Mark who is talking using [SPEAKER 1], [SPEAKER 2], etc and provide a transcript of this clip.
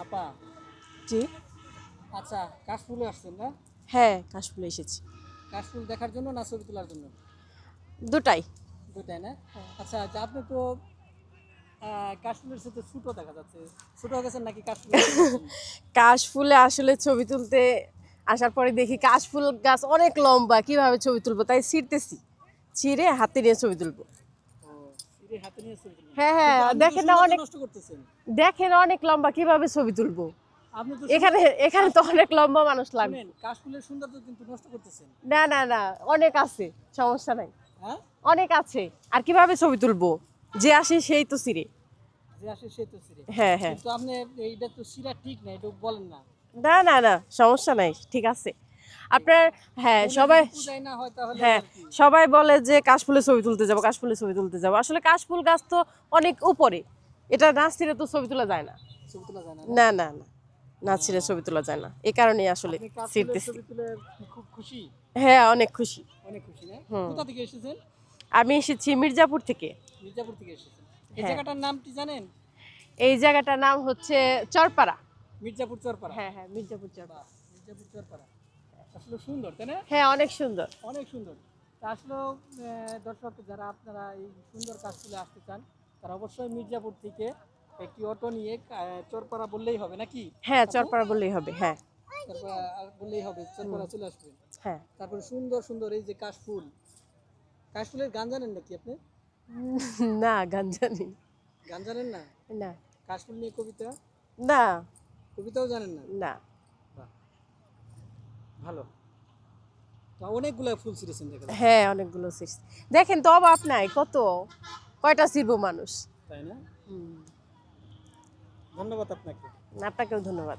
[SPEAKER 1] আপা,
[SPEAKER 2] জি।
[SPEAKER 1] আচ্ছা কাশফুলে আসছেন না?
[SPEAKER 2] হ্যাঁ, কাশফুলে এসেছি।
[SPEAKER 1] কাশফুল দেখার জন্য না ছবি তোলার জন্য?
[SPEAKER 2] দুটাই।
[SPEAKER 1] দুটাই না? আচ্ছা যে আপনি তো কাশফুলের সাথে ছোটো দেখা যাচ্ছে। ছোটো হয়ে গেছেন নাকি কাশফুলে ছোটো হচ্ছেন না?
[SPEAKER 2] কাশফুলে আসলে ছবি তুলতে আসার পরে দেখি কাশফুল গাছ অনেক লম্বা, কিভাবে ছবি তুলবো তাই ছিঁড়তেছি। ছিঁড়ে হাতে নিয়ে ছবি তুলবো।
[SPEAKER 1] ও, সিঁড়ি হাতে নিয়ে ছবি তুলবেন।
[SPEAKER 2] হ্যাঁ, হ্যাঁ,
[SPEAKER 1] কিন্তু আপনি তো
[SPEAKER 2] দেখেন না
[SPEAKER 1] সৌন্দর্য
[SPEAKER 2] অনেক,
[SPEAKER 1] নষ্ট করতেছেন।
[SPEAKER 2] দেখেন অনেক লম্বা, কিভাবে ছবি তুলবো।
[SPEAKER 1] আপনি তো
[SPEAKER 2] এখানে এখানে তো অনেক লম্বা মানুষ লাগবে।
[SPEAKER 1] শুনেন, কাশফুলের সৌন্দর্য কিন্তু নষ্ট করতেছেন।
[SPEAKER 2] না, না, না, অনেক আছে, সমস্যা নাই।
[SPEAKER 1] হ্যাঁ?
[SPEAKER 2] অনেক আছে। আর কিভাবে ছবি তুলবো? যে আসে সেই তো ছিঁড়ে।
[SPEAKER 1] যে আসে সে তো সিঁড়ি।
[SPEAKER 2] হ্যাঁ, হ্যাঁ।
[SPEAKER 1] কিন্তু আপনি এইটা তো সিরা ঠিক না, এটা বলেন না।
[SPEAKER 2] না, না, না, সমস্যা নাই, ঠিক আছে।
[SPEAKER 1] ঠিক
[SPEAKER 2] আপনার,
[SPEAKER 1] আছে।
[SPEAKER 2] হ্যাঁ,
[SPEAKER 1] মনে
[SPEAKER 2] সবাই,
[SPEAKER 1] যদি পূজাই না হয় তাহলে
[SPEAKER 2] হ্যাঁ,
[SPEAKER 1] আর কি?
[SPEAKER 2] সবাই বলে যে কাশফুলে ছবি তুলতে যাবো, কাশফুলে ছবি তুলতে যাবো। আসলে কাশফুল গাছ তো অনেক উপরে, এটা না ছিঁড়ে তো ছবি তোলা যায় না।
[SPEAKER 1] ছবি তোলা যায় না?
[SPEAKER 2] না, না, না, না ছিঁড়ে ছবি তোলা যায় না, এই কারণেই আসলে
[SPEAKER 1] আপনি কাশফুলের
[SPEAKER 2] ছিঁড়তেছি।
[SPEAKER 1] ছবি তুলে কি খুব খুশি?
[SPEAKER 2] হ্যাঁ, অনেক খুশি।
[SPEAKER 1] অনেক খুশি না?
[SPEAKER 2] হুম।
[SPEAKER 1] কোথা থেকে এসেছেন?
[SPEAKER 2] আমি এসেছি মির্জাপুর থেকে।
[SPEAKER 1] মির্জাপুর থেকে এসেছেন। এই
[SPEAKER 2] হ্যাঁ।
[SPEAKER 1] জায়গাটার নাম কি জানেন?
[SPEAKER 2] এই জায়গাটার নাম হচ্ছে চরপাড়া।
[SPEAKER 1] মির্জাপুর চরপাড়া।
[SPEAKER 2] হ্যাঁ, হ্যাঁ, মির্জাপুর চরপাড়া।
[SPEAKER 1] বাহ, মির্জাপুর চরপাড়া। আসলে সুন্দর, তাই না?
[SPEAKER 2] হ্যাঁ, অনেক সুন্দর।
[SPEAKER 1] অনেক সুন্দর। তা আসলেও দর্শক যারা আপনারা এই সুন্দর কাশফুলে আসতে চান, তারা অবশ্যই মির্জাপুর থেকে একটি অটো নিয়ে চরপাড়া বললেই হবে নাকি?
[SPEAKER 2] হ্যাঁ,
[SPEAKER 1] আপু?
[SPEAKER 2] চরপাড়া বললেই হবে। হ্যাঁ,
[SPEAKER 1] চরপাড়া বললেই হবে, চরপাড়া চলে আসবেন।
[SPEAKER 2] হ্যাঁ।
[SPEAKER 1] তারপরে সুন্দর সুন্দর এই যে কাশফুল, কাশফুলের গান জানেন নাকি আপনি?
[SPEAKER 2] না, গান জানি
[SPEAKER 1] গান জানেন না?
[SPEAKER 2] না।
[SPEAKER 1] কাশফুল নিয়ে কবিতা,
[SPEAKER 2] না,
[SPEAKER 1] কবিতাও জানেন না?
[SPEAKER 2] না।
[SPEAKER 1] বাহ, ভালো। তা অনেকগুলো ফুল ছিঁড়েছেন দেখা যাচ্ছে,
[SPEAKER 2] হ্যাঁ, অনেকগুলো সিটস দেখেন তো, অভাব নাই, কত কয়টা ছিড়বো মানুষ।
[SPEAKER 1] তাই না?
[SPEAKER 2] হুম,
[SPEAKER 1] ধন্যবাদ আপনাকে।
[SPEAKER 2] আপনাকেও ধন্যবাদ।